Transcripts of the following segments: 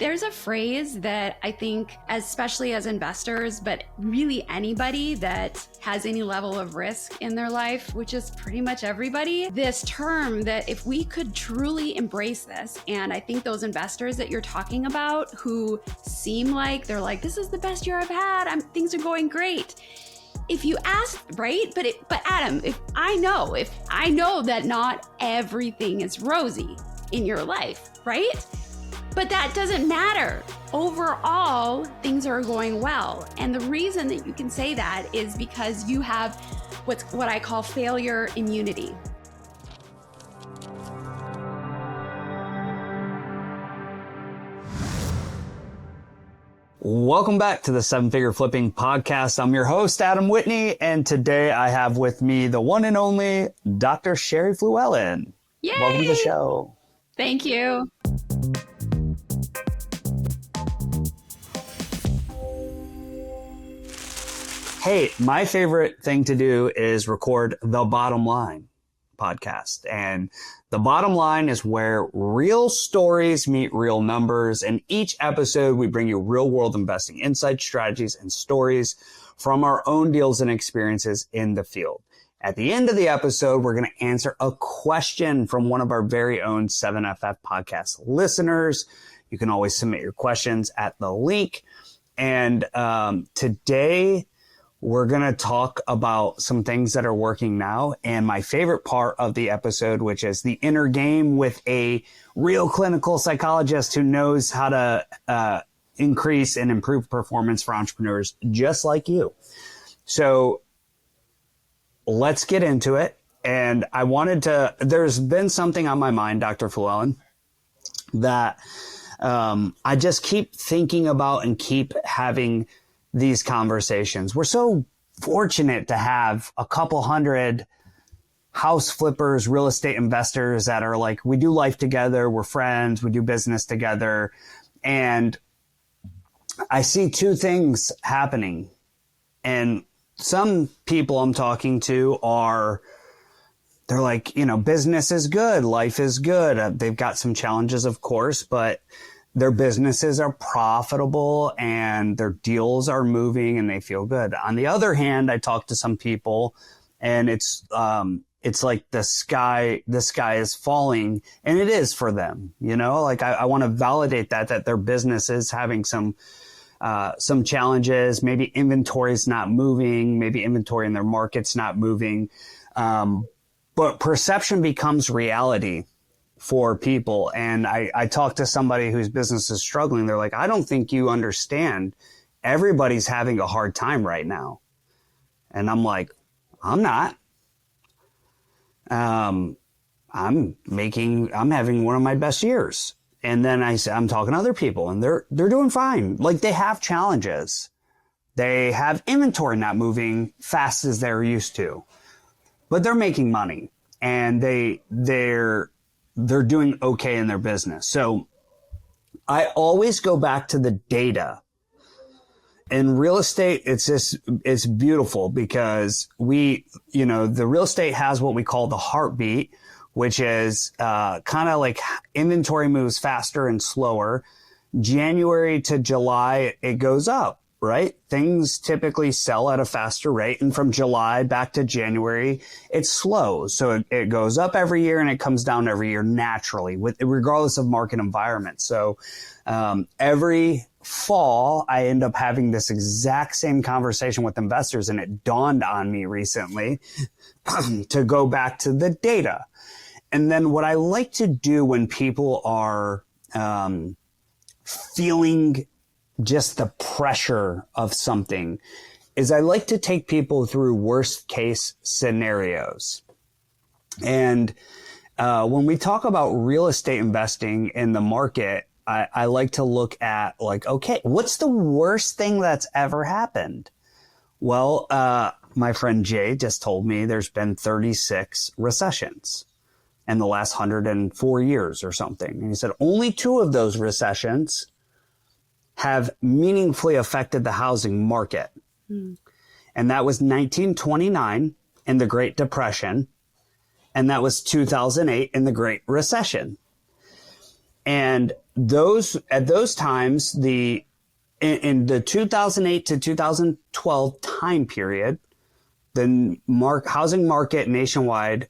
There's a phrase that I think, especially as investors, but really anybody that has any level of risk in their life, which is pretty much everybody, this term that if we could truly embrace this, and I think those investors that you're talking about who seem like they're like, this is the best year I've had, things are going great. If you ask, right? But Adam, if I know that not everything is rosy in your life, right? But that doesn't matter. Overall, things are going well. And the reason that you can say that is because you have what I call failure immunity. Welcome back to the Seven Figure Flipping Podcast. I'm your host, Adam Whitney, and today I have with me the one and only Dr. Sheri Fluellen. Yay! Welcome to the show. Thank you. Hey, my favorite thing to do is record the Bottom Line podcast. And the bottom line is where real stories meet real numbers. In each episode, we bring you real world investing insights, strategies, and stories from our own deals and experiences in the field. At the end of the episode, we're going to answer a question from one of our very own 7FF podcast listeners. You can always submit your questions at the link. And today, we're going to talk about some things that are working now. And my favorite part of the episode, which is the inner game with a real clinical psychologist who knows how to increase and improve performance for entrepreneurs just like you. So let's get into it. And there's been something on my mind, Dr. Fluellen, that I just keep thinking about and keep having these conversations. We're so fortunate to have a couple hundred house flippers, real estate investors that are like, we do life together, we're friends, we do business together. And I see two things happening. And some people I'm talking to they're like, business is good, life is good. They've got some challenges, of course, but their businesses are profitable and their deals are moving and they feel good. On the other hand, I talk to some people and it's like the sky is falling, and it is for them, like I want to validate that their business is having some challenges. Maybe inventory is not moving, maybe inventory in their market's not moving. But perception becomes reality for people. And I talked to somebody whose business is struggling. They're like, I don't think you understand. Everybody's having a hard time right now. And I'm like, I'm not. I'm having one of my best years. And then I'm talking to other people and they're doing fine. Like, they have challenges. They have inventory not moving fast as they're used to, but they're making money and they're doing okay in their business. So I always go back to the data. In real estate, it's beautiful because the real estate has what we call the heartbeat, which is kind of like inventory moves faster and slower. January to July, it goes up, right? Things typically sell at a faster rate. And from July back to January, it's slow. So it goes up every year and it comes down every year naturally, regardless of market environment. So every fall, I end up having this exact same conversation with investors. And it dawned on me recently to go back to the data. And then what I like to do when people are feeling just the pressure of something is I like to take people through worst case scenarios. And when we talk about real estate investing in the market, I like to look at like, okay, what's the worst thing that's ever happened? Well, my friend Jay just told me there's been 36 recessions in the last 104 years or something. And he said only 2 of those recessions have meaningfully affected the housing market. And that was 1929 in the Great Depression, and that was 2008 in the Great Recession. And at those times, in the 2008 to 2012 time period, the housing market nationwide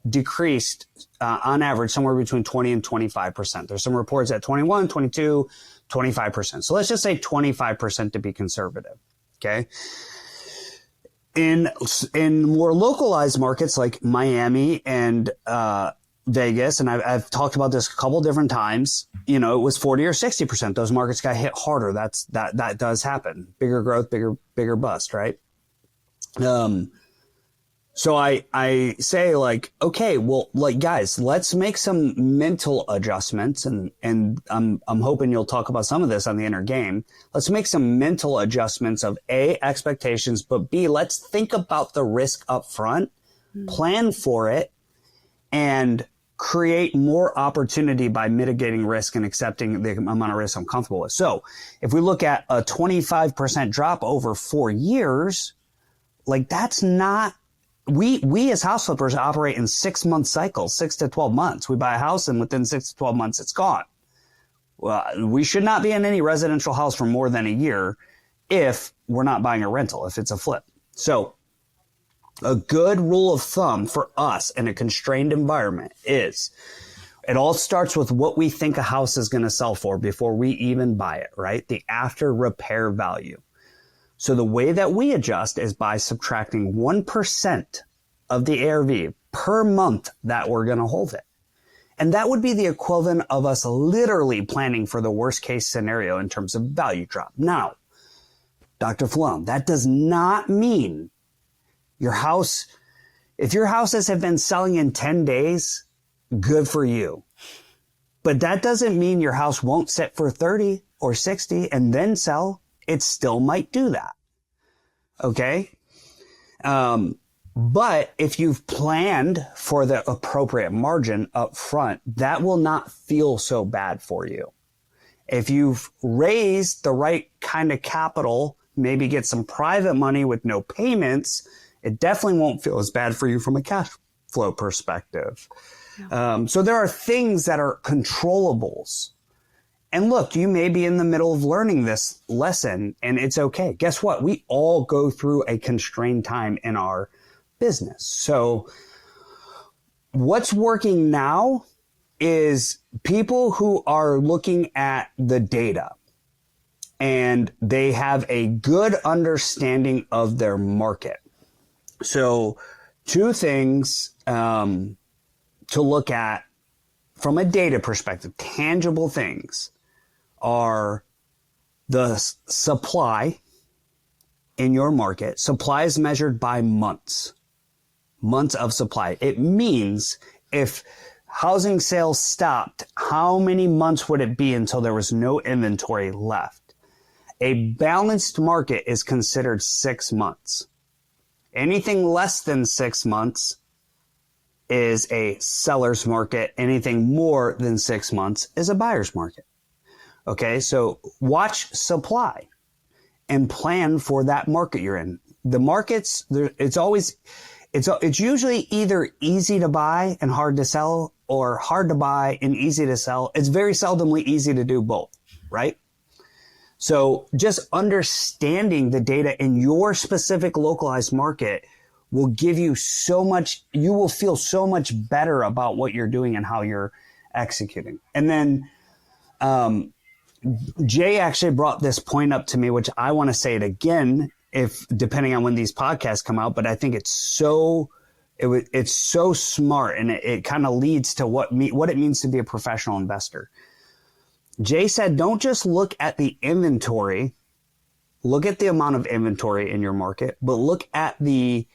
decreased on average somewhere between 20 and 25%. There's some reports at 21, 22, 25%. So let's just say 25% to be conservative. Okay. In more localized markets like Miami and Vegas, and I've talked about this a couple different times, it was 40 or 60%. Those markets got hit harder. That does happen. Bigger growth, bigger bust, right? So I say okay, well, guys, let's make some mental adjustments, and I'm hoping you'll talk about some of this on the inner game. Let's make some mental adjustments of A, expectations, but B, let's think about the risk up front, plan for it, and create more opportunity by mitigating risk and accepting the amount of risk I'm comfortable with. So if we look at a 25% drop over 4 years, that's not, we as house flippers operate in 6-month cycles, 6 to 12 months. We buy a house and within 6 to 12 months, it's gone. Well, we should not be in any residential house for more than a year if we're not buying a rental, if it's a flip. So a good rule of thumb for us in a constrained environment is it all starts with what we think a house is going to sell for before we even buy it, right? The after repair value. So the way that we adjust is by subtracting 1% of the ARV per month that we're going to hold it. And that would be the equivalent of us literally planning for the worst case scenario in terms of value drop. Now, Dr. Flum, that does not mean if your houses have been selling in 10 days, good for you. But that doesn't mean your house won't sit for 30 or 60 and then sell. It still might do that. Okay. But if you've planned for the appropriate margin up front, that will not feel so bad for you. If you've raised the right kind of capital, maybe get some private money with no payments, it definitely won't feel as bad for you from a cash flow perspective. Yeah. So there are things that are controllables. And look, you may be in the middle of learning this lesson and it's okay. Guess what? We all go through a constrained time in our business. So what's working now is people who are looking at the data and they have a good understanding of their market. So 2 things to look at from a data perspective, tangible things, are the supply in your market. Supply is measured by months of supply. It means if housing sales stopped, how many months would it be until there was no inventory left? A balanced market is considered 6 months. Anything less than 6 months is a seller's market. Anything more than 6 months is a buyer's market. Okay, so watch supply and plan for that market you're in. The markets, it's usually either easy to buy and hard to sell, or hard to buy and easy to sell. It's very seldomly easy to do both, right? So just understanding the data in your specific localized market will give you so much, you will feel so much better about what you're doing and how you're executing. And then, Jay actually brought this point up to me, which I want to say it again, depending on when these podcasts come out, but I think it's so smart, and it kind of leads to what it means to be a professional investor. Jay said, don't just look at the inventory, look at the amount of inventory in your market, but look at the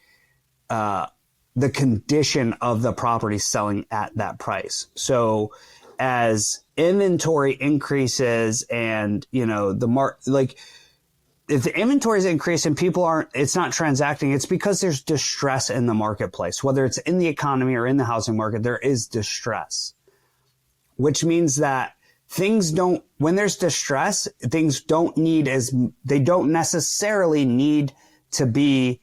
condition of the property selling at that price. So as inventory increases and, if the inventory is increasing, it's not transacting, it's because there's distress in the marketplace. Whether it's in the economy or in the housing market, there is distress, which means that when there's distress, things don't necessarily need to be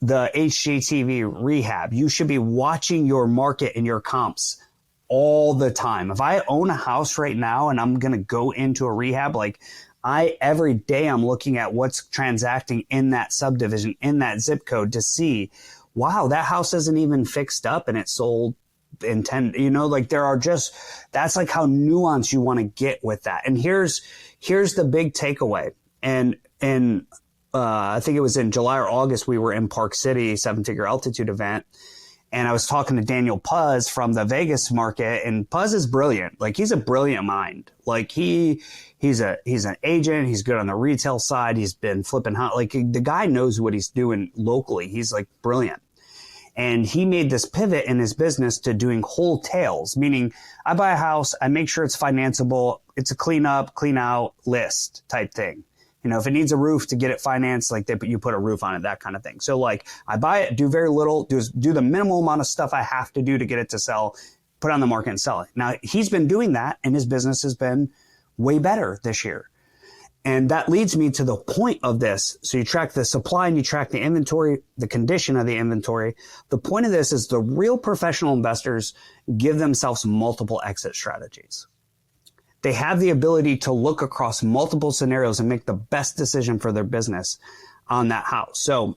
the HGTV rehab. You should be watching your market and your comps all the time. If I own a house right now and I'm going to go into a rehab, like every day I'm looking at what's transacting in that subdivision, in that zip code to see, wow, that house isn't even fixed up and it sold in 10, like there are just, that's like how nuanced you want to get with that. And here's the big takeaway. And I think it was in July or August, we were in Park City, 7-figure altitude event. And I was talking to Daniel Puz from the Vegas market, and Puz is brilliant. Like he's a brilliant mind. Like he's an agent. He's good on the retail side. He's been flipping hot. Like the guy knows what he's doing locally. He's like brilliant. And he made this pivot in his business to doing wholesales, meaning I buy a house, I make sure it's financeable. It's a clean up, clean out list type thing. If it needs a roof to get it financed, like you put a roof on it, that kind of thing. So like I buy it, do very little, do the minimal amount of stuff I have to do to get it to sell, put it on the market and sell it. Now he's been doing that and his business has been way better this year. And that leads me to the point of this. So you track the supply and you track the inventory, the condition of the inventory. The point of this is the real professional investors give themselves multiple exit strategies. They have the ability to look across multiple scenarios and make the best decision for their business on that house. So,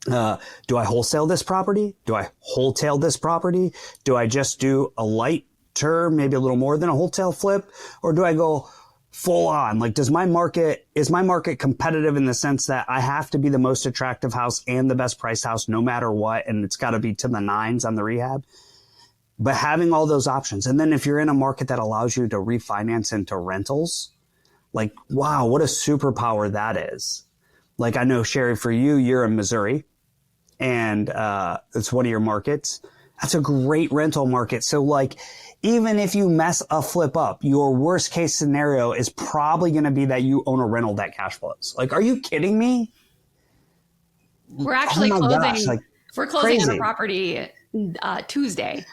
do I wholesale this property? Do I wholesale this property? Do I just do a light term, maybe a little more than a wholesale flip? Or do I go full on? Like, is my market competitive in the sense that I have to be the most attractive house and the best priced house no matter what? And it's got to be to the nines on the rehab. But having all those options. And then if you're in a market that allows you to refinance into rentals, like, wow, what a superpower that is. Like, I know, Sheri, for you, you're in Missouri and it's one of your markets. That's a great rental market. So like, even if you mess a flip up, your worst case scenario is probably going to be that you own a rental that cash flows. Like, are you kidding me? We're actually we're closing crazy. on a property Tuesday.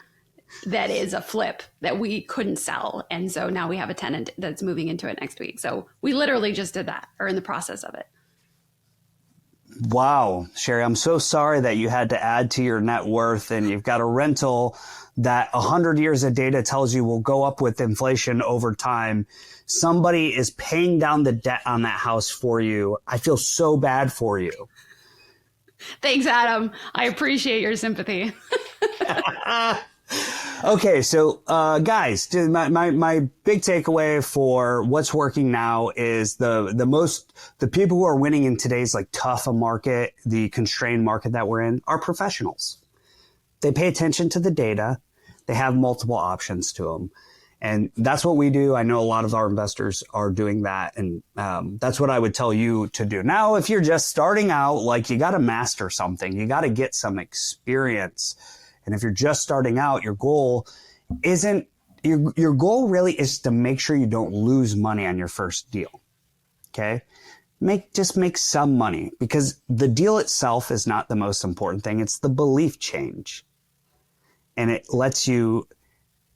That is a flip that we couldn't sell. And so now we have a tenant that's moving into it next week. So we literally just did that, or in the process of it. Wow, Sheri, I'm so sorry that you had to add to your net worth and you've got a rental that 100 years of data tells you will go up with inflation over time. Somebody is paying down the debt on that house for you. I feel so bad for you. Thanks, Adam. I appreciate your sympathy. Okay, so guys, my big takeaway for what's working now is the people who are winning in today's like tough market, the constrained market that we're in, are professionals. They pay attention to the data. They have multiple options to them. And that's what we do. I know a lot of our investors are doing that. And that's what I would tell you to do. Now, if you're just starting out, like you got to master something, you got to get some experience. And if you're just starting out, your goal really is to make sure you don't lose money on your first deal. Okay. Just make some money, because the deal itself is not the most important thing. It's the belief change. And it lets you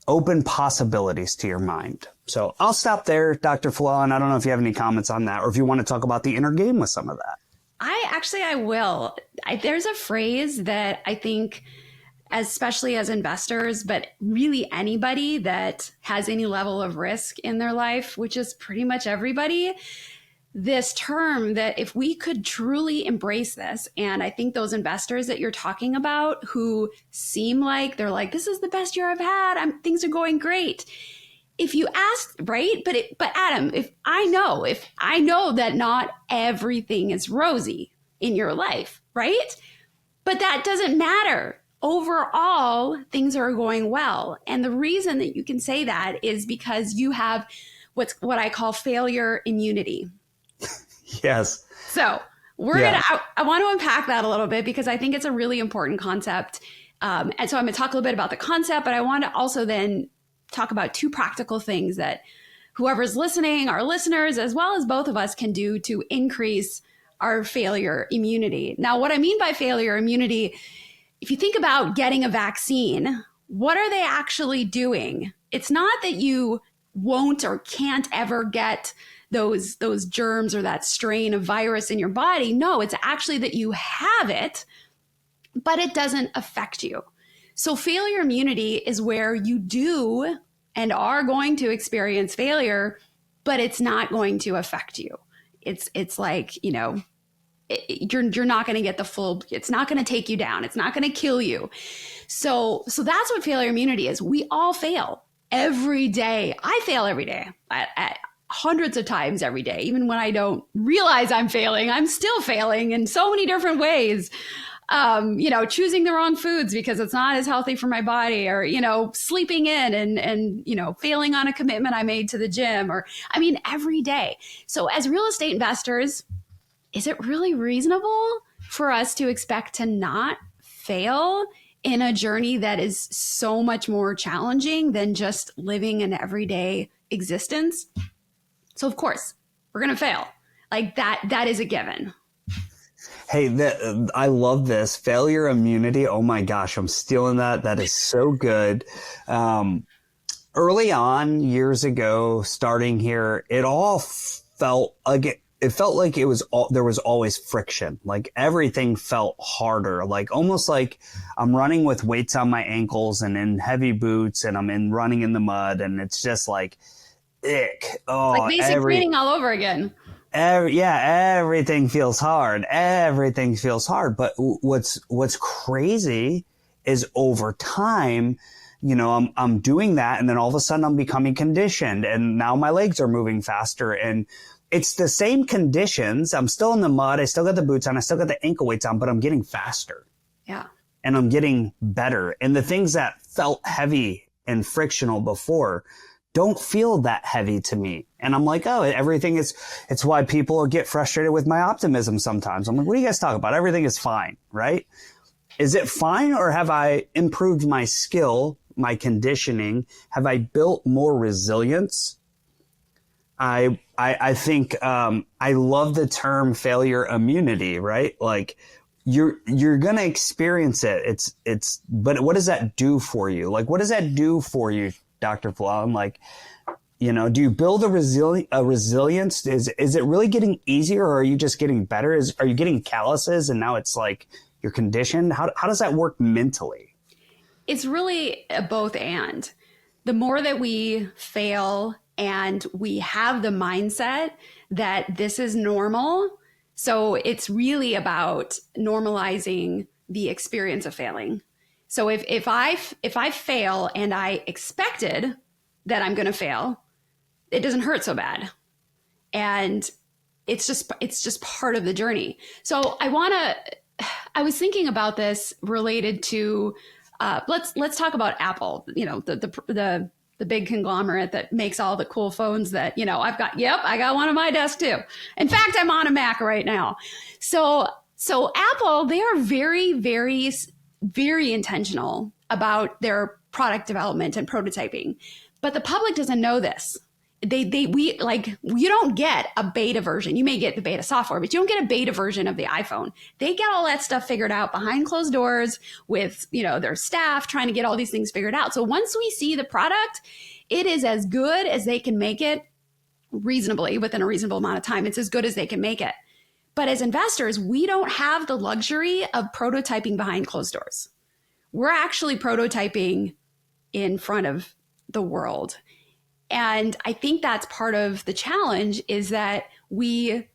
open possibilities to your mind. So I'll stop there, Dr. Flellan. I don't know if you have any comments on that, or if you want to talk about the inner game with some of that. I will. There's a phrase that I think, especially as investors, but really anybody that has any level of risk in their life, which is pretty much everybody, this term that if we could truly embrace this, and I think those investors that you're talking about who seem like they're like, this is the best year I've had, things are going great. If you ask, right? But Adam, if I know that not everything is rosy in your life, right? But that doesn't matter. Overall, things are going well. And the reason that you can say that is because you have what I call failure immunity. Yes. So I want to unpack that a little bit, because I think it's a really important concept. And so I'm going to talk a little bit about the concept, but I want to also then talk about two practical things that whoever's listening, our listeners, as well as both of us, can do to increase our failure immunity. Now, what I mean by failure immunity, if you think about getting a vaccine, what are they actually doing? It's not that you won't or can't ever get those germs or that strain of virus in your body. No, it's actually that you have it, but it doesn't affect you. So failure immunity is where you do and are going to experience failure, but it's not going to affect you. It's like, you're not going to get the full, it's not going to take you down. It's not going to kill you. So that's what failure immunity is. We all fail every day. I fail every day at hundreds of times every day. Even when I don't realize I'm failing, I'm still failing in so many different ways. Choosing the wrong foods because it's not as healthy for my body, or, sleeping in and failing on a commitment I made to the gym, every day. So as real estate investors, is it really reasonable for us to expect to not fail in a journey that is so much more challenging than just living an everyday existence? So of course, we're going to fail. Like that is a given. Hey, I love this. Failure immunity. Oh my gosh, I'm stealing that. That is so good. Early on, years ago, starting here, it all felt like there was always friction. Like everything felt harder, like almost like I'm running with weights on my ankles and in heavy boots, and I'm running in the mud, and it's just like, ick. Oh, like basic training all over again. Everything feels hard. Everything feels hard. But what's crazy is over time, I'm doing that, and then all of a sudden I'm becoming conditioned, and now my legs are moving faster, and it's the same conditions. I'm still in the mud. I still got the boots on. I still got the ankle weights on, but I'm getting faster. Yeah. And I'm getting better. And the things that felt heavy and frictional before don't feel that heavy to me. And I'm like, oh, it's why people get frustrated with my optimism sometimes. I'm like, what do you guys talk about? Everything is fine, right? Is it fine, or have I improved my skill, my conditioning? Have I built more resilience? I think, I love the term failure immunity, right? Like you're going to experience it. But what does that do for you? Like, what does that do for you, Dr. Flon? Like, do you build a resilience? Is it really getting easier, or are you just getting better? Are you getting calluses and now it's like you're conditioned? How does that work mentally? It's really a both and. The more that we fail and we have the mindset that this is normal, so it's really about normalizing the experience of failing. So if I fail and I expected that I'm going to fail, it doesn't hurt so bad. And it's just part of the journey. So I was thinking about this related to, let's talk about Apple, the big conglomerate that makes all the cool phones that, I got one on my desk too. In fact, I'm on a Mac right now. So Apple, they are very, very, very intentional about their product development and prototyping, but the public doesn't know this. You don't get a beta version. You may get the beta software, but you don't get a beta version of the iPhone. They get all that stuff figured out behind closed doors with, their staff trying to get all these things figured out. So once we see the product, it is as good as they can make it reasonably within a reasonable amount of time. It's as good as they can make it. But as investors, we don't have the luxury of prototyping behind closed doors. We're actually prototyping in front of the world. And I think that's part of the challenge, is that we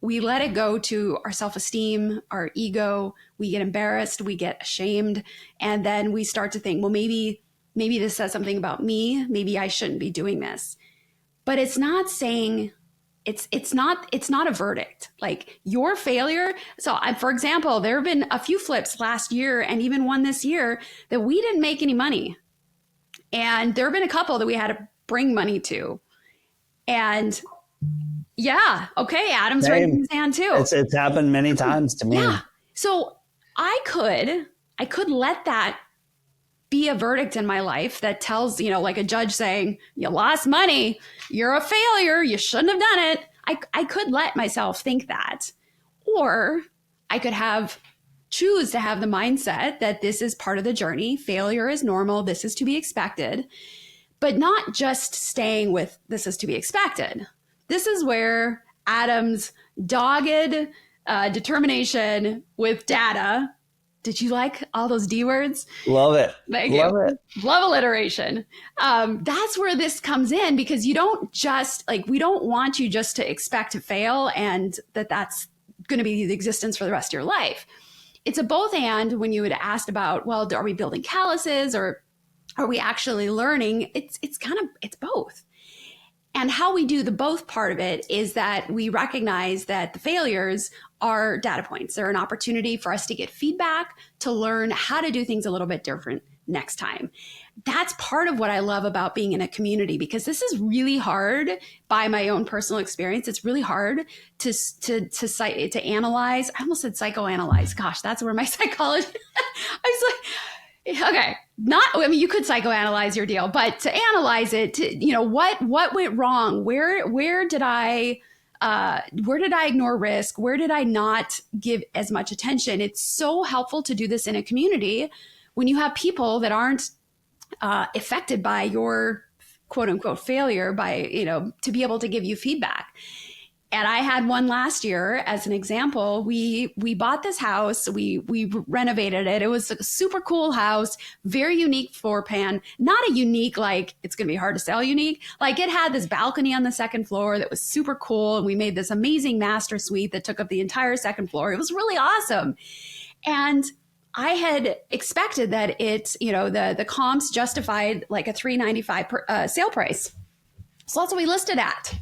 let it go to our self-esteem, our ego. We get embarrassed, we get ashamed, and then we start to think, well, maybe this says something about me. Maybe I shouldn't be doing this. But it's not saying, it's not a verdict. Like your failure. So for example, there have been a few flips last year and even one this year that we didn't make any money. And there have been a couple that we had to bring money to. And yeah, okay, Adam's raising his hand too. It's happened many times to me. Yeah. So I could let that be a verdict in my life that tells, like a judge saying, you lost money, you're a failure, you shouldn't have done it. I could let myself think that. Or I could choose to have the mindset that this is part of the journey. Failure is normal. This is to be expected. But not just staying with this is to be expected. This is where Adam's dogged determination with data Did you like all those D words? Love it. Thank Love you. it. Love alliteration. That's where this comes in, because you don't just we don't want you just to expect to fail and that's going to be the existence for the rest of your life. It's a both and. When you had asked about, well, are we building calluses or are we actually learning? It's both. And how we do the both part of it is that we recognize that the failures are data points. They're an opportunity for us to get feedback, to learn how to do things a little bit different next time. That's part of what I love about being in a community, because this is really hard. By my own personal experience, it's really hard to analyze. I almost said psychoanalyze. Gosh, that's where my psychology. I was like, okay, you could psychoanalyze your deal, but to analyze it, what went wrong? Where did I ignore risk? Where did I not give as much attention? It's so helpful to do this in a community when you have people that aren't affected by your quote unquote failure, to be able to give you feedback. And I had one last year as an example. We bought this house. We renovated it. It was a super cool house, very unique floor plan. Not a unique, it's going to be hard to sell unique. It had this balcony on the second floor that was super cool. And we made this amazing master suite that took up the entire second floor. It was really awesome. And I had expected that the comps justified a $395 sale price. So that's what we listed at.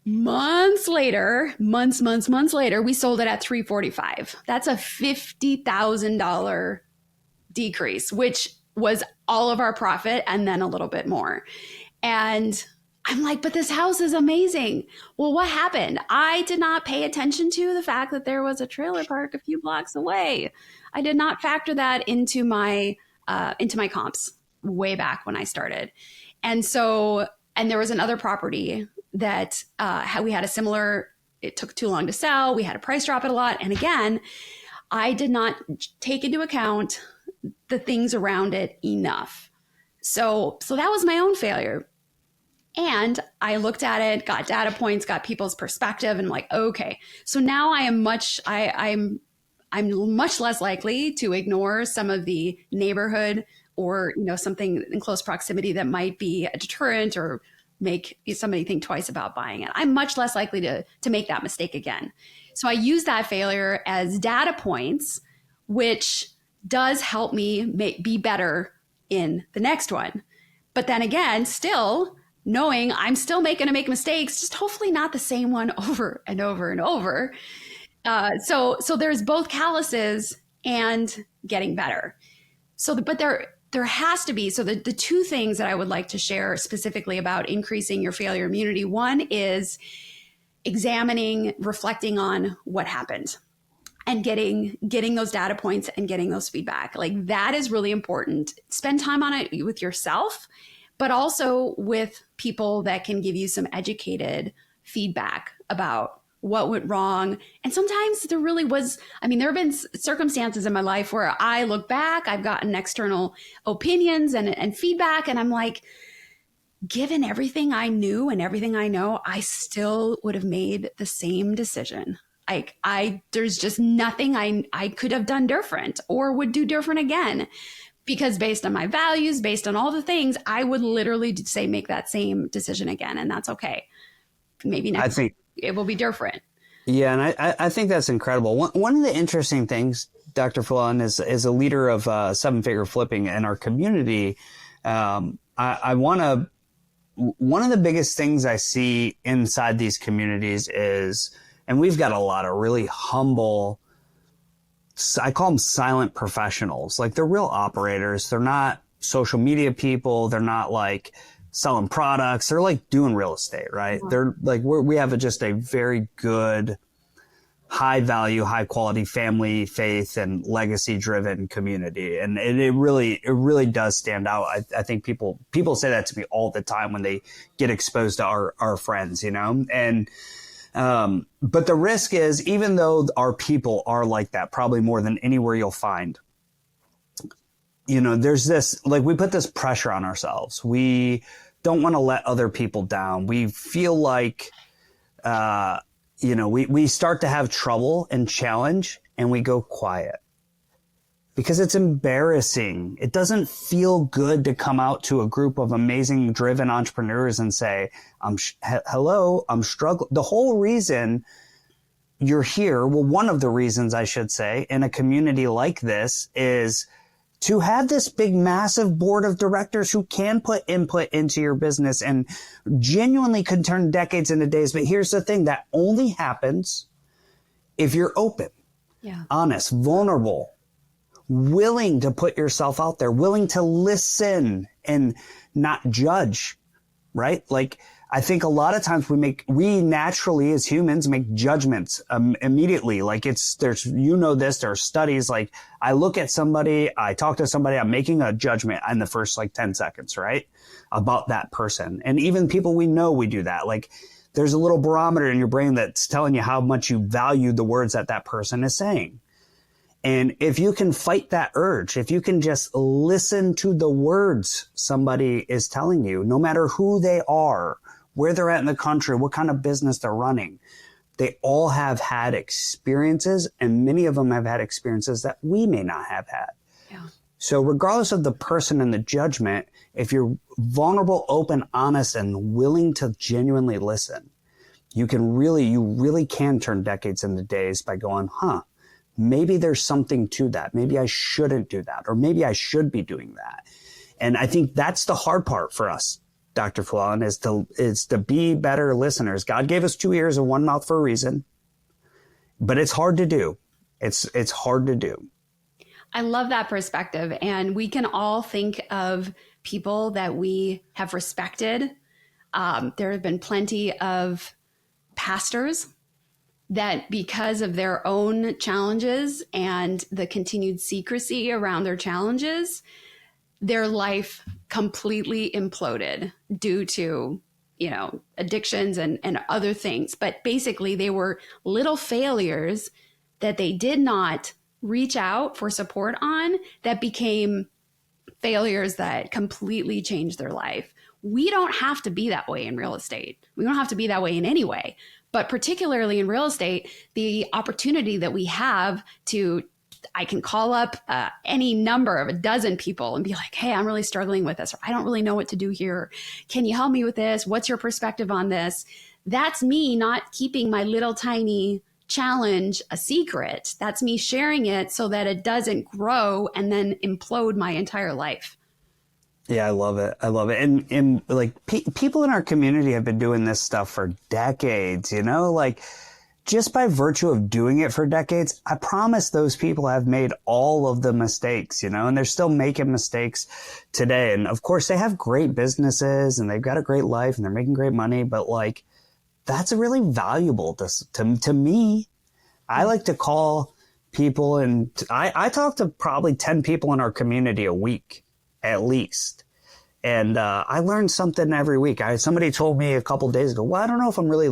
Months later, we sold it at $345. That's a $50,000 decrease, which was all of our profit and then a little bit more. And I'm like, but this house is amazing. Well, what happened? I did not pay attention to the fact that there was a trailer park a few blocks away. I did not factor that into my comps way back when I started. And there was another property that we had a similar, it took too long to sell. We had to price drop it a lot. And again, I did not take into account the things around it enough. So that was my own failure. And I looked at it, got data points, got people's perspective, and I'm like, okay, so now I'm much less likely to ignore some of the neighborhood or something in close proximity that might be a deterrent or make somebody think twice about buying it. I'm much less likely to make that mistake again. So I use that failure as data points, which does help me be better in the next one. But then again, still knowing I'm still going to make mistakes, just hopefully not the same one over and over and over. So there's both calluses and getting better. But there has to be, so the two things that I would like to share specifically about increasing your failure immunity. One is examining, reflecting on what happened and getting those data points and getting those feedback. That is really important. Spend time on it with yourself, but also with people that can give you some educated feedback about what went wrong. And sometimes there really was, there have been circumstances in my life where I look back, I've gotten external opinions and feedback, and I'm like, given everything I knew and everything I know, I still would have made the same decision. There's just nothing I could have done different or would do different again. Because based on my values, based on all the things, I would literally say make that same decision again. And that's okay. Maybe next time it will be different. Yeah, and I think that's incredible. One of the interesting things, Dr. Fulan, is a leader of seven-figure flipping in our community. One of the biggest things I see inside these communities is, and we've got a lot of really humble, I call them silent professionals. They're real operators. They're not social media people. They're not selling products. They're doing real estate, right? Yeah. They're we have just a very good, high value, high quality family, faith, and legacy driven community. And it really does stand out. I think people say that to me all the time when they get exposed to our friends, and, but the risk is, even though our people are like that, probably more than anywhere you'll find, there's this, we put this pressure on ourselves. We don't want to let other people down. We feel like, we start to have trouble and challenge and we go quiet. because it's embarrassing. It doesn't feel good to come out to a group of amazing, driven entrepreneurs and say, hello, I'm struggling. The whole reason you're here, well, one of the reasons I should say, in a community like this is to have this big, massive board of directors who can put input into your business and genuinely can turn decades into days. But here's the thing, that only happens if you're open, honest, vulnerable, willing to put yourself out there, willing to listen and not judge, right? Like, I think a lot of times we naturally as humans make judgments immediately. Like there are studies, like I look at somebody, I talk to somebody, I'm making a judgment in the first 10 seconds, right? About that person. And even people we know, we do that. Like there's a little barometer in your brain that's telling you how much you value the words that person is saying. And if you can fight that urge, if you can just listen to the words somebody is telling you, no matter who they are, where they're at in the country, what kind of business they're running, they all have had experiences, and many of them have had experiences that we may not have had. Yeah. So regardless of the person and the judgment, if you're vulnerable, open, honest, and willing to genuinely listen, you really can turn decades into days by going, maybe there's something to that. Maybe I shouldn't do that, or maybe I should be doing that. And I think that's the hard part for us, Dr. Fallon, is to be better listeners. God gave us 2 ears and 1 mouth for a reason, but it's hard to do. It's hard to do. I love that perspective. And we can all think of people that we have respected. There have been plenty of pastors that, because of their own challenges and the continued secrecy around their challenges, their life completely imploded due to, addictions and other things. But basically, they were little failures that they did not reach out for support on that became failures that completely changed their life. We don't have to be that way in real estate. We don't have to be that way in any way. But particularly in real estate, the opportunity that we have I can call up any number of a dozen people and be like, hey, I'm really struggling with this, or I don't really know what to do here. Can you help me with this? What's your perspective on this? That's me not keeping my little tiny challenge a secret. That's me sharing it so that it doesn't grow and then implode my entire life. Yeah, I love it. And people in our community have been doing this stuff for decades, just by virtue of doing it for decades. I promise those people have made all of the mistakes, and they're still making mistakes today. And of course they have great businesses and they've got a great life and they're making great money, but that's really valuable to me. I like to call people, and I talk to probably 10 people in our community a week at least. And I learn something every week. Somebody told me a couple days ago, well, I don't know if I'm really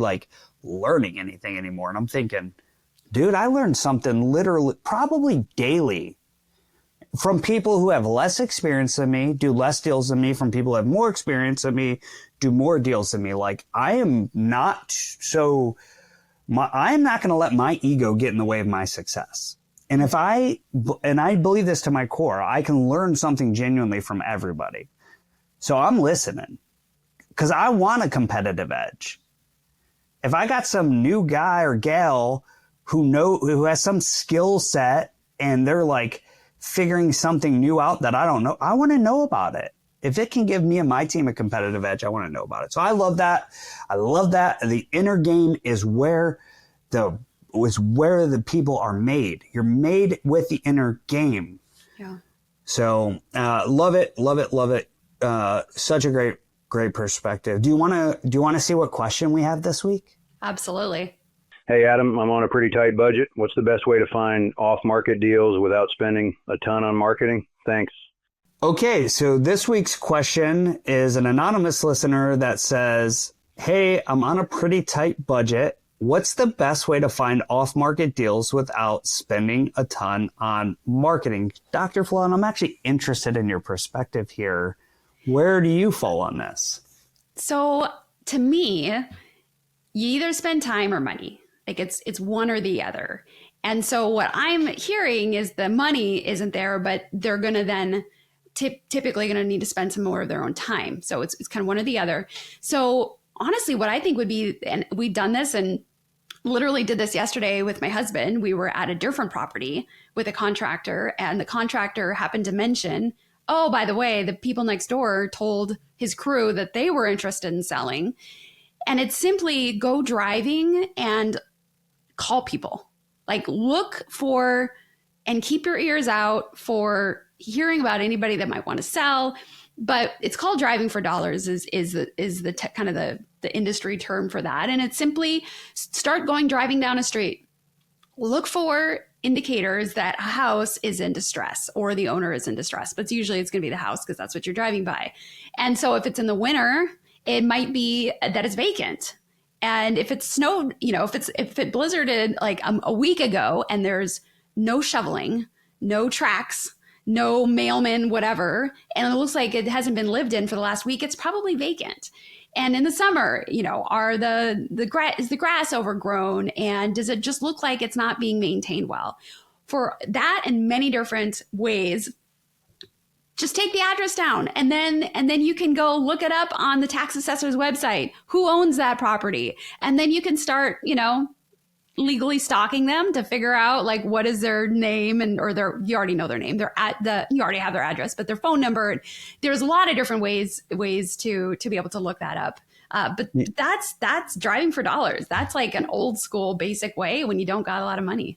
learning anything anymore. And I'm thinking, dude, I learned something literally probably daily from people who have less experience than me, do less deals than me, from people who have more experience than me, do more deals than me. I am not going to let my ego get in the way of my success. And I believe this to my core, I can learn something genuinely from everybody. So I'm listening because I want a competitive edge. If I got some new guy or gal who has some skill set and they're figuring something new out that I don't know, I want to know about it. If it can give me and my team a competitive edge, I want to know about it. So I love that. The inner game is where the people are made. You're made with the inner game. Yeah. So love it. Such a great perspective. Do you want to see what question we have this week? Absolutely. Hey, Adam, I'm on a pretty tight budget. What's the best way to find off-market deals without spending a ton on marketing? Thanks. Okay, so this week's question is an anonymous listener that says, hey, I'm on a pretty tight budget. What's the best way to find off-market deals without spending a ton on marketing? Dr. Fallon, I'm actually interested in your perspective here. Where do you fall on this? So to me, you either spend time or money. Like it's one or the other. And so what I'm hearing is the money isn't there, but they're going to then typically going to need to spend some more of their own time. So it's kind of one or the other. So honestly, what I think would be, and we've done this and literally did this yesterday with my husband. We were at a different property with a contractor, and the contractor happened to mention, oh, by the way, the people next door told his crew that they were interested in selling. And it's simply go driving and call people. Like look for and keep your ears out for hearing about anybody that might want to sell. But it's called driving for dollars is the kind of the industry term for that. And it's simply start driving down a street. Look for indicators that a house is in distress or the owner is in distress. But usually it's going to be the house because that's what you're driving by. And so if it's in the winter, it might be that it's vacant. And if it snowed, if it blizzarded like a week ago and there's no shoveling, no tracks, no mailman, whatever, and it looks like it hasn't been lived in for the last week, it's probably vacant. And in the summer, is the grass overgrown, and does it just look like it's not being maintained well? For that and many different ways, just take the address down and then you can go look it up on the tax assessor's website. Who owns that property? And then you can start, legally stalking them to figure out like what is their name you already know their name. You already have their address, but their phone number. There's a lot of different ways to be able to look that up. But that's driving for dollars. That's like an old school basic way when you don't got a lot of money.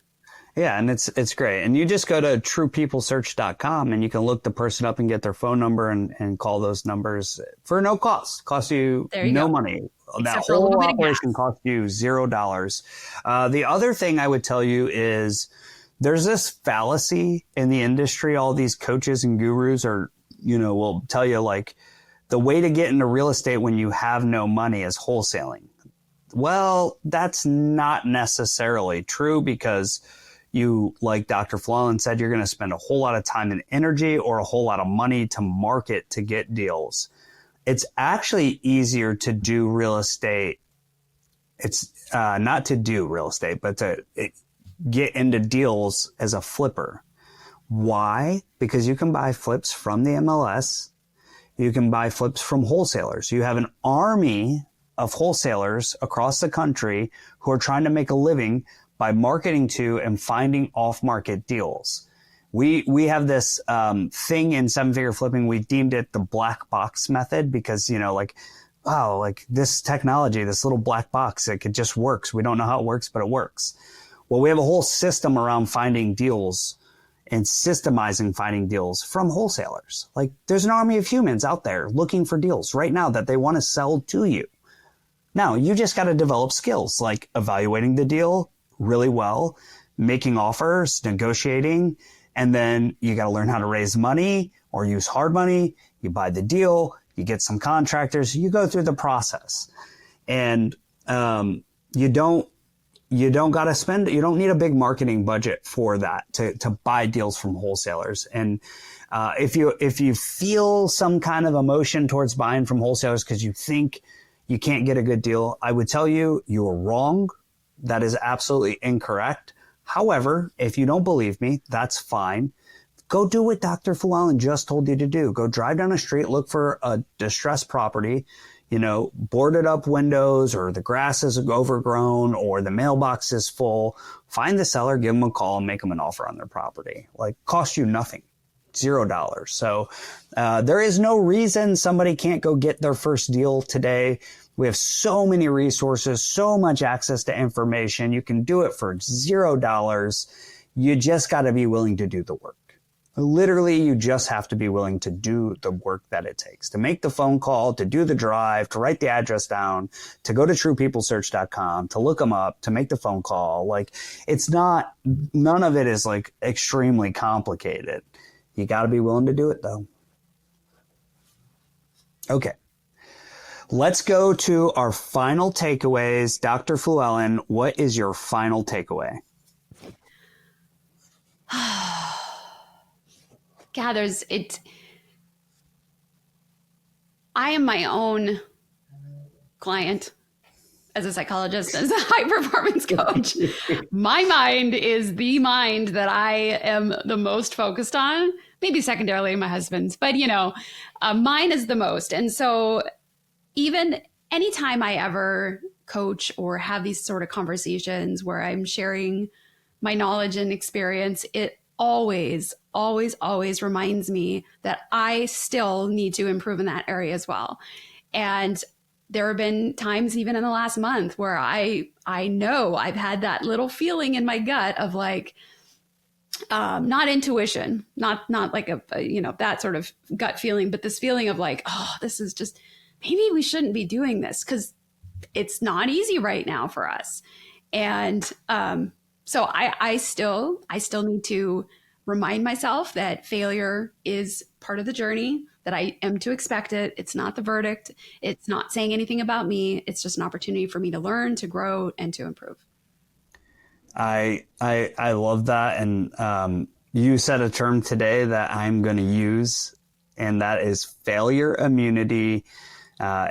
Yeah, and it's great. And you just go to truepeoplesearch.com and you can look the person up and get their phone number and call those numbers for no cost. Costs you no money. That whole operation costs you $0. The other thing I would tell you is there's this fallacy in the industry. All these coaches and gurus will tell you like the way to get into real estate when you have no money is wholesaling. Well, that's not necessarily true because you, like Dr. Flalen said, you're going to spend a whole lot of time and energy or a whole lot of money to market to get deals. It's actually easier to do real estate. It's not to do real estate, but to get into deals as a flipper. Why? Because you can buy flips from the MLS. You can buy flips from wholesalers. You have an army of wholesalers across the country who are trying to make a living by marketing to and finding off-market deals. We have this thing in seven-figure flipping. We deemed it the black box method because, this technology, this little black box, it just works. We don't know how it works, but it works. Well, we have a whole system around finding deals and systemizing finding deals from wholesalers. Like there's an army of humans out there looking for deals right now that they want to sell to you. Now, you just got to develop skills like evaluating the deal really well, making offers, negotiating, and then you got to learn how to raise money or use hard money. You buy the deal, you get some contractors, you go through the process. And you don't got to spend, you don't need a big marketing budget for that to buy deals from wholesalers. And if you feel some kind of emotion towards buying from wholesalers because you think you can't get a good deal, I would tell you are wrong. That is absolutely incorrect. However, if you don't believe me, that's fine. Go do what Dr. Flalen just told you to do. Go drive down a street, look for a distressed property, boarded up windows or the grass is overgrown or the mailbox is full. Find the seller, give them a call and make them an offer on their property. Like cost you nothing. $0. So there is no reason somebody can't go get their first deal today. We have so many resources, so much access to information. You can do it for $0. You just got to be willing to do the work. Literally, you just have to be willing to do the work that it takes to make the phone call, to do the drive, to write the address down, to go to truepeoplesearch.com, to look them up, to make the phone call. Like none of it is like extremely complicated. You got to be willing to do it though. Okay. Let's go to our final takeaways. Dr. Flalen, what is your final takeaway? God, I am my own client. as a psychologist, as a high performance coach, my mind is the mind that I am the most focused on, maybe secondarily my husband's, but mine is the most. And so even anytime I ever coach or have these sort of conversations where I'm sharing my knowledge and experience, it always, always, always reminds me that I still need to improve in that area as well. And there have been times even in the last month where I know I've had that little feeling in my gut of like, not intuition, not like a that sort of gut feeling, but this feeling of like, oh, this is just, maybe we shouldn't be doing this because it's not easy right now for us. And so I still need to remind myself that failure is part of the journey, that I am to expect it. It's not the verdict. It's not saying anything about me. It's just an opportunity for me to learn, to grow, and to improve. I love that. And you said a term today that I'm going to use, and that is failure immunity.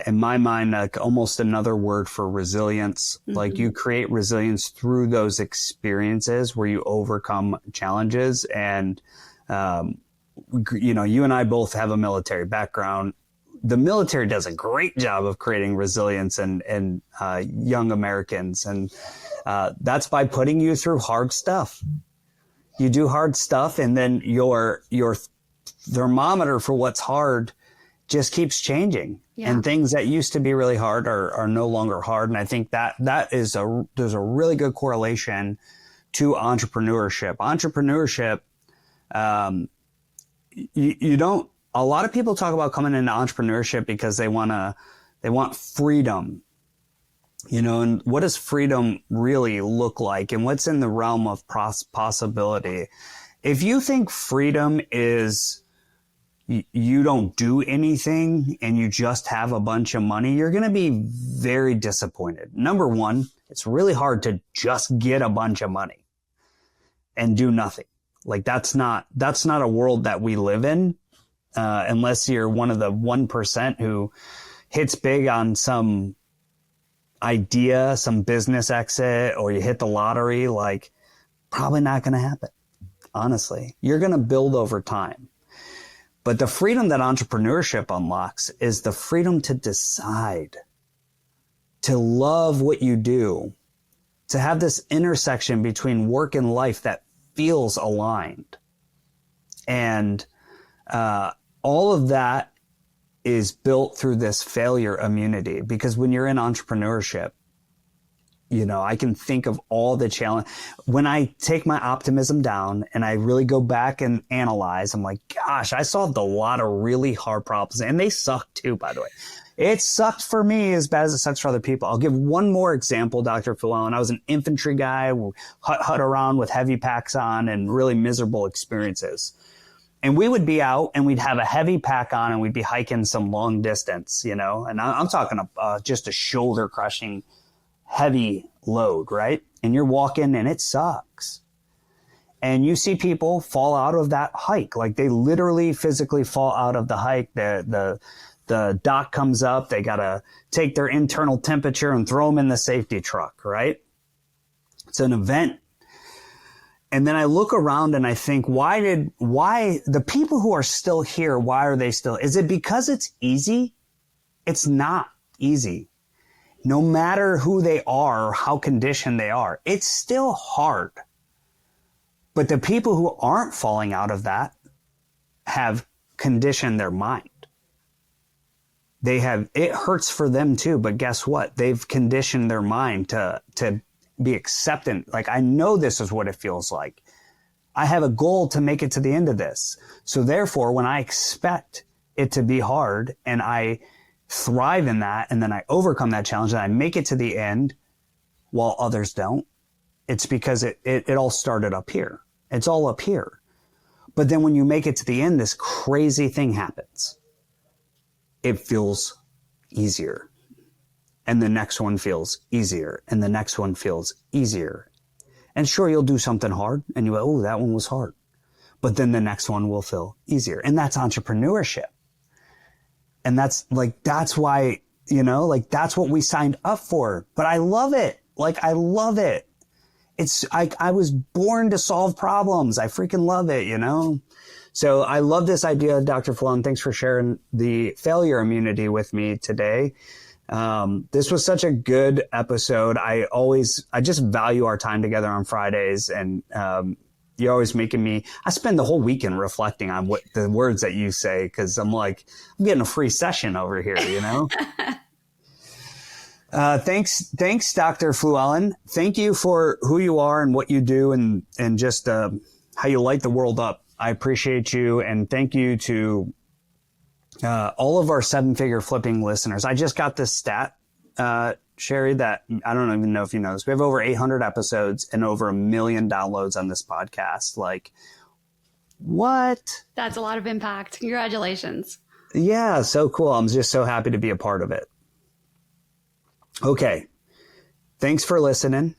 In my mind, like almost another word for resilience. Mm-hmm. Like you create resilience through those experiences where you overcome challenges. And, you and I both have a military background. The military does a great job of creating resilience in young Americans. And that's by putting you through hard stuff. You do hard stuff, and then your thermometer for what's hard just keeps changing. Yeah. And things that used to be really hard are no longer hard. And I think there's a really good correlation to entrepreneurship. Entrepreneurship, you don't, a lot of people talk about coming into entrepreneurship because they want freedom, and what does freedom really look like? And what's in the realm of possibility? If you think freedom is, you don't do anything and you just have a bunch of money, you're going to be very disappointed. Number one, it's really hard to just get a bunch of money and do nothing. Like that's not a world that we live in, unless you're one of the 1% who hits big on some idea, some business exit, or you hit the lottery. Like probably not going to happen. Honestly, you're going to build over time. But the freedom that entrepreneurship unlocks is the freedom to decide, to love what you do, to have this intersection between work and life that feels aligned. And all of that is built through this failure immunity, because when you're in entrepreneurship, I can think of all the challenge. When I take my optimism down and I really go back and analyze, I'm like, gosh, I solved a lot of really hard problems, and they suck too, by the way. It sucked for me as bad as it sucks for other people. I'll give one more example, Dr. Llewellyn. I was an infantry guy, hut around with heavy packs on and really miserable experiences. And we would be out and we'd have a heavy pack on and we'd be hiking some long distance, and I'm talking just a shoulder crushing heavy load, right? And you're walking and it sucks. And you see people fall out of that hike. Like they literally physically fall out of the hike. The doc comes up. They got to take their internal temperature and throw them in the safety truck, right? It's an event. And then I look around and I think, why the people who are still here, why are they still? Is it because it's easy? It's not easy. No matter who they are or how conditioned they are, it's still hard. But the people who aren't falling out of that have conditioned their mind. It hurts for them too, but guess what? They've conditioned their mind to be acceptant. Like, I know this is what it feels like. I have a goal to make it to the end of this. So therefore, when I expect it to be hard and I thrive in that, and then I overcome that challenge and I make it to the end while others don't, it's because it all started up here. It's all up here. But then when you make it to the end, this crazy thing happens. It feels easier. And the next one feels easier. And the next one feels easier. And sure, you'll do something hard and you go, oh, that one was hard. But then the next one will feel easier. And that's entrepreneurship. And that's why You know, like that's what we signed up for. But I love it. Like, I love it. I was born to solve problems. I freaking love it, you know? So I love this idea, Dr. Falone. Thanks for sharing the failure immunity with me today. This was such a good episode. I just value our time together on Fridays, and you're always making me, I spend the whole weekend reflecting on what the words that you say, because I'm like, I'm getting a free session over here, you know? Thanks, Dr. Fluellen. Thank you for who you are and what you do, and just how you light the world up. I appreciate you, and thank you to all of our 7-figure flipping listeners. I just got this stat, Sheri, that I don't even know if you know this. We have over 800 episodes and over 1 million downloads on this podcast. Like, what? That's a lot of impact. Congratulations. Yeah, so cool. I'm just so happy to be a part of it. Okay. Thanks for listening.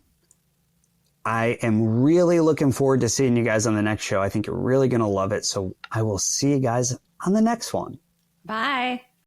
I am really looking forward to seeing you guys on the next show. I think you're really going to love it. So I will see you guys on the next one. Bye.